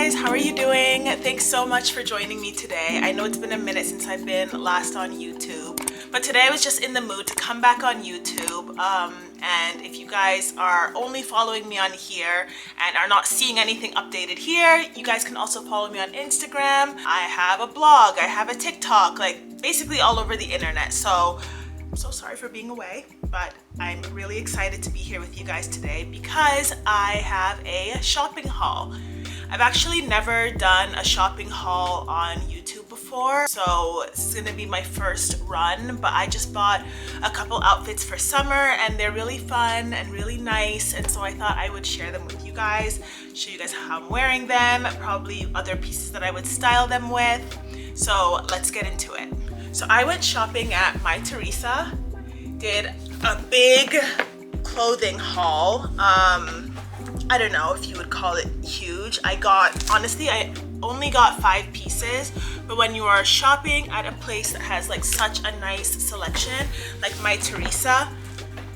guys, how are you doing? Thanks so much for joining me today. I know it's been a minute since I've been last on YouTube, but today I was just in the mood to come back on YouTube. And if you guys are only following me on here and are not seeing anything updated here, you guys can also follow me on Instagram. I have a blog, I have a TikTok, like basically all over the internet. So I'm so sorry for being away, but I'm really excited to be here with you guys today because I have a shopping haul. I've actually never done a shopping haul on YouTube before, so this is gonna be my first run, but I just bought a couple outfits for summer and they're really fun and really nice, and so I thought I would share them with you guys, show you guys how I'm wearing them, probably other pieces that I would style them with. So let's get into it. So I went shopping at MyTheresa, did a big clothing haul. I don't know if you would call it huge. Honestly, I only got 5 pieces, but when you are shopping at a place that has like such a nice selection, like MyTheresa,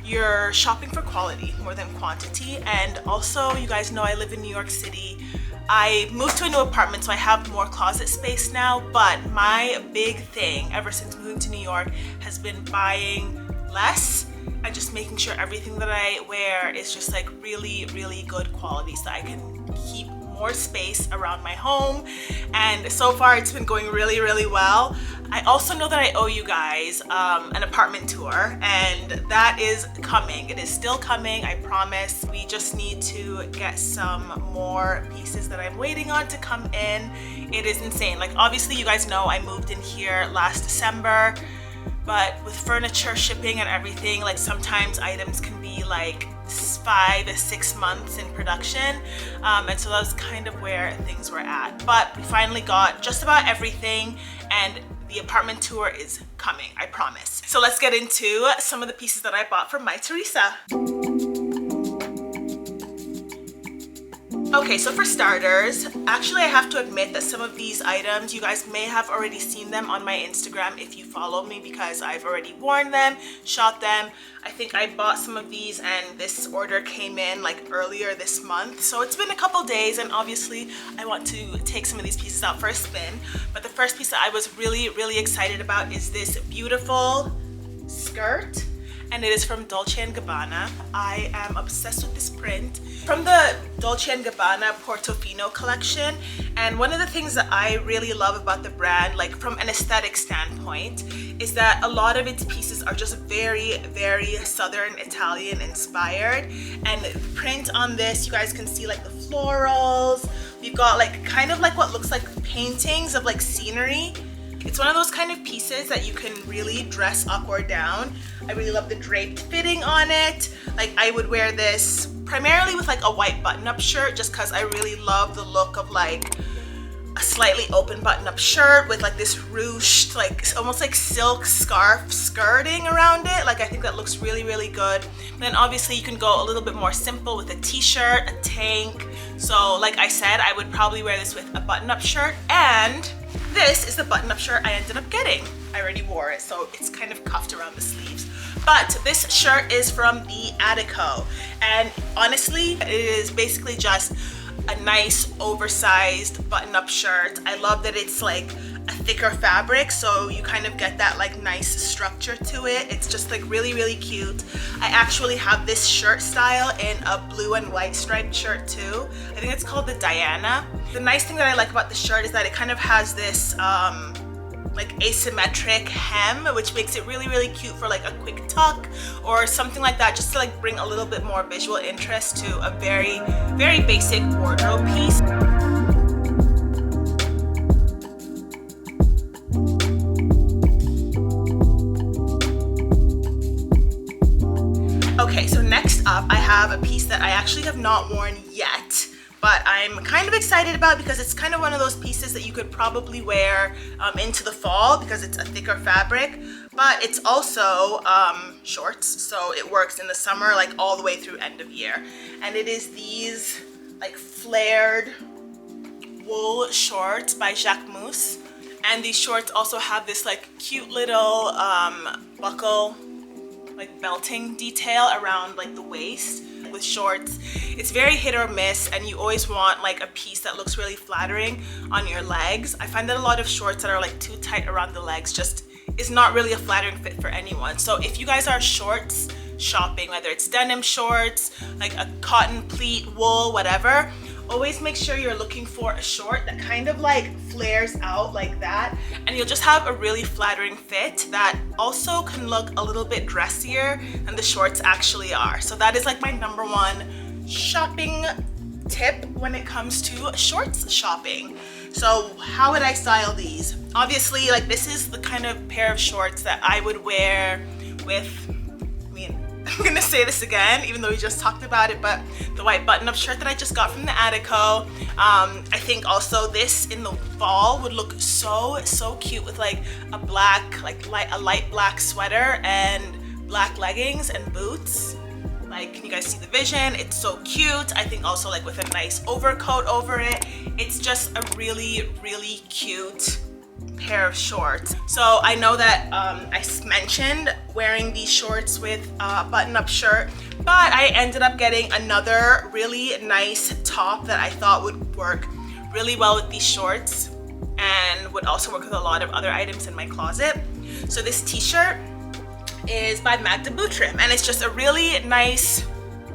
you're shopping for quality more than quantity. And also, you guys know I live in New York City. I moved to a new apartment, so I have more closet space now, but my big thing ever since moving to New York has been buying less and just making sure everything that I wear is just like really, really good quality so I can keep more space around my home. And so far it's been going really, really well. I also know that I owe you guys an apartment tour, and that is coming. It is still coming, I promise. We just need to get some more pieces that I'm waiting on to come in. It is insane. Like, obviously you guys know I moved in here last December, but with furniture shipping and everything, like sometimes items can be like 5 to 6 months in production, and so that was kind of where things were at. But we finally got just about everything, and the apartment tour is coming, I promise. So let's get into some of the pieces that I bought from MyTheresa. Okay, so for starters, actually I have to admit that some of these items, you guys may have already seen them on my Instagram if you follow me, because I've already worn them, shot them. I think I bought some of these and this order came in like earlier this month. So it's been a couple days, and obviously I want to take some of these pieces out for a spin. But the first piece that I was really, really excited about is this beautiful skirt. And it is from Dolce Gabbana. I am obsessed with this print. From the Dolce Gabbana Portofino collection. And one of the things that I really love about the brand, like from an aesthetic standpoint, is that a lot of its pieces are just very, very Southern Italian inspired. And the print on this, you guys can see like the florals. We've got like kind of like what looks like paintings of like scenery. It's one of those kind of pieces that you can really dress up or down. I really love the draped fitting on it. Like, I would wear this primarily with like a white button-up shirt, just because I really love the look of like a slightly open button-up shirt with like this ruched, like almost like silk scarf skirting around it. Like, I think that looks really, really good. And then obviously you can go a little bit more simple with a t-shirt, a tank. So like I said, I would probably wear this with a button-up shirt, and this is the button-up shirt I ended up getting. I already wore it, so it's kind of cuffed around the sleeves. But this shirt is from the Attico, and honestly, it is basically just a nice oversized button-up shirt. I love that it's like a thicker fabric, so you kind of get that like nice structure to it. It's just like really, really cute. I actually have this shirt style in a blue and white striped shirt too. I think it's called the Diana. The nice thing that I like about the shirt is that it kind of has this like asymmetric hem, which makes it really, really cute for like a quick tuck or something like that, just to like bring a little bit more visual interest to a very, very basic wardrobe piece. Okay, so next up I have a piece that I actually have not worn yet, but I'm kind of excited about because it's kind of one of those pieces that you could probably wear into the fall because it's a thicker fabric, but it's also shorts, so it works in the summer like all the way through end of year. And it is these like flared wool shorts by Jacquemus, and these shorts also have this like cute little buckle, like belting detail around like the waist. with shorts, it's very hit or miss, and you always want like a piece that looks really flattering on your legs. I find that a lot of shorts that are like too tight around the legs just is not really a flattering fit for anyone. So if you guys are shorts shopping, whether it's denim shorts, like a cotton pleat, wool, whatever, always make sure you're looking for a short that kind of like flares out like that, and you'll just have a really flattering fit that also can look a little bit dressier than the shorts actually are. So that is like my number one shopping tip when it comes to shorts shopping. So how would I style these? Obviously, like this is the kind of pair of shorts that I would wear with, I'm gonna say this again, even though we just talked about it, but the white button-up shirt that I just got from the Attico. I think also this in the fall would look so cute with like a black, a light black sweater and black leggings and boots. Like, can you guys see the vision? It's so cute. I think also like with a nice overcoat over it. It's just a really cute pair of shorts. So I know that I mentioned wearing these shorts with a button-up shirt, but I ended up getting another really nice top that I thought would work really well with these shorts and would also work with a lot of other items in my closet. So this t-shirt is by Magda Butrym, and it's just a really nice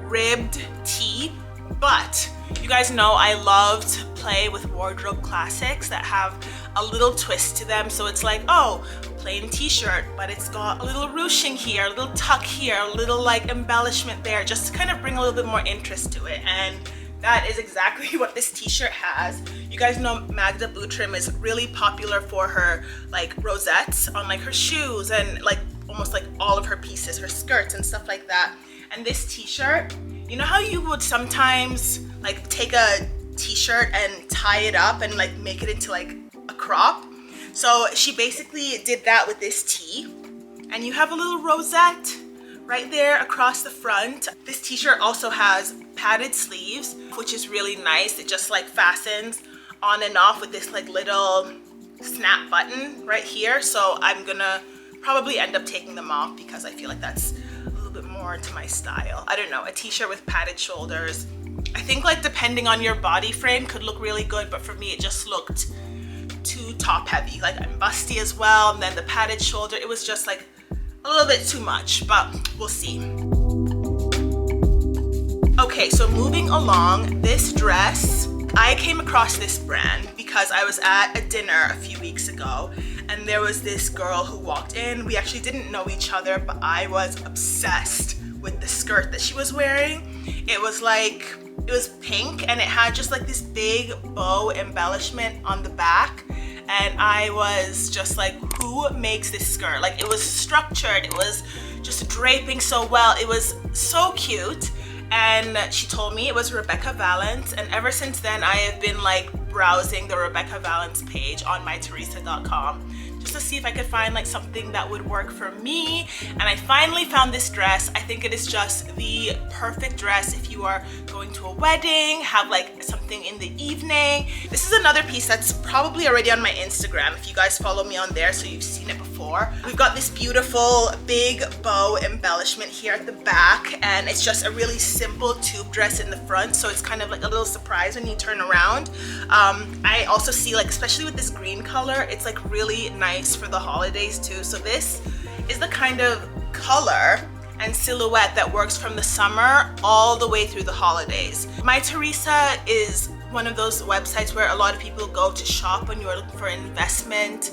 ribbed tee, but you guys know I love to play with wardrobe classics that have a little twist to them. So it's like, oh, plain t-shirt, but it's got a little ruching here, a little tuck here, a little like embellishment there, just to kind of bring a little bit more interest to it. And that is exactly what this t-shirt has. You guys know Magda Butrym is really popular for her like rosettes on like her shoes and like almost like all of her pieces, her skirts and stuff like that. And this t-shirt, you know how you would sometimes like take a t-shirt and tie it up and like make it into like a crop? So she basically did that with this tee, and you have a little rosette right there across the front. This t-shirt also has padded sleeves, which is really nice. It just like fastens on and off with this like little snap button right here. So I'm gonna probably end up taking them off because I feel like that's a little bit more to my style. I don't know, a t-shirt with padded shoulders, I think like depending on your body frame could look really good, but for me it just looked too top heavy. Like I'm busty as well, and then the padded shoulder, it was just like a little bit too much, but we'll see. Okay, so moving along, this dress, I came across this brand because I was at a dinner a few weeks ago, and there was this girl who walked in. We actually didn't know each other, but I was obsessed with the skirt that she was wearing. It was pink, and it had just like this big bow embellishment on the back, and I was just like, who makes this skirt? Like, it was structured, it was just draping so well, it was so cute. And she told me it was Rebecca Vallance, and ever since then I have been like browsing the Rebecca Vallance page on MyTheresa.com just to see if I could find like something that would work for me. And I finally found this dress. I think it is just the perfect dress if you are going to a wedding, have like something in the evening. This is another piece that's probably already on my Instagram if you guys follow me on there, so you've seen it before. We've got this beautiful big bow embellishment here at the back, and it's just a really simple tube dress in the front, so it's kind of like a little surprise when you turn around. I also see, like, especially with this green color, it's like really nice for the holidays too. So this is the kind of color and silhouette that works from the summer all the way through the holidays. MyTheresa is one of those websites where a lot of people go to shop when you're looking for investment,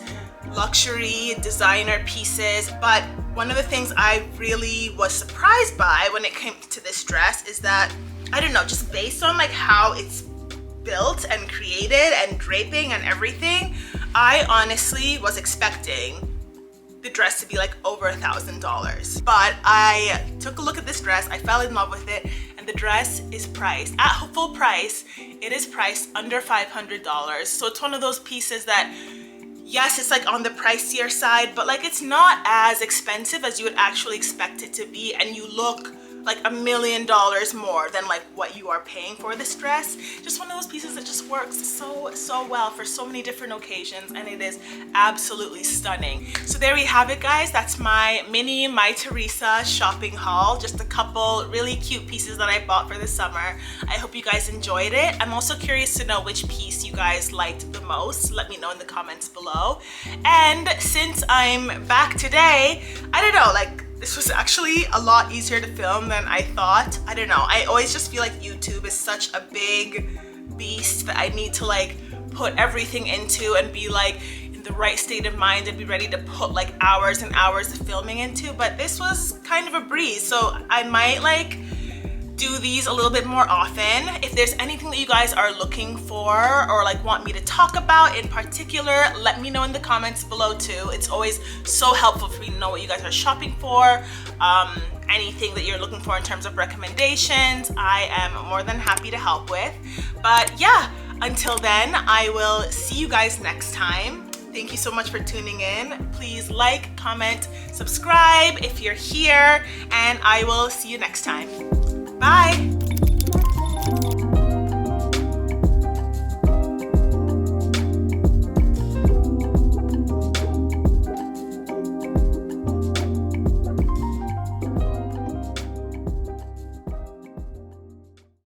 luxury, designer pieces. But one of the things I really was surprised by when it came to this dress is that, I don't know, just based on like how it's built and created and draping and everything, I honestly was expecting the dress to be like over $1,000. But I took a look at this dress, I fell in love with it, and the dress is priced at full price. It is priced under $500. So it's one of those pieces that, yes, it's like on the pricier side, but like it's not as expensive as you would actually expect it to be, and you look like $1 million more than like what you are paying for this dress. Just one of those pieces that just works so well for so many different occasions, and it is absolutely stunning. So there we have it, guys. That's my mini MyTheresa shopping haul. Just a couple really cute pieces that I bought for the summer. I hope you guys enjoyed it. I'm also curious to know which piece you guys liked the most. Let me know in the comments below. And since I'm back today, I don't know, like, this was actually a lot easier to film than I thought. I don't know. I always just feel like YouTube is such a big beast that I need to like put everything into and be like in the right state of mind and be ready to put like hours and hours of filming into. But this was kind of a breeze. So I might like do these a little bit more often. If there's anything that you guys are looking for or like want me to talk about in particular, let me know in the comments below too. It's always so helpful for me to know what you guys are shopping for. Anything that you're looking for in terms of recommendations, I am more than happy to help with. But yeah, until then, I will see you guys next time. Thank you so much for tuning in. Please like, comment, subscribe if you're here, and I will see you next time. Bye.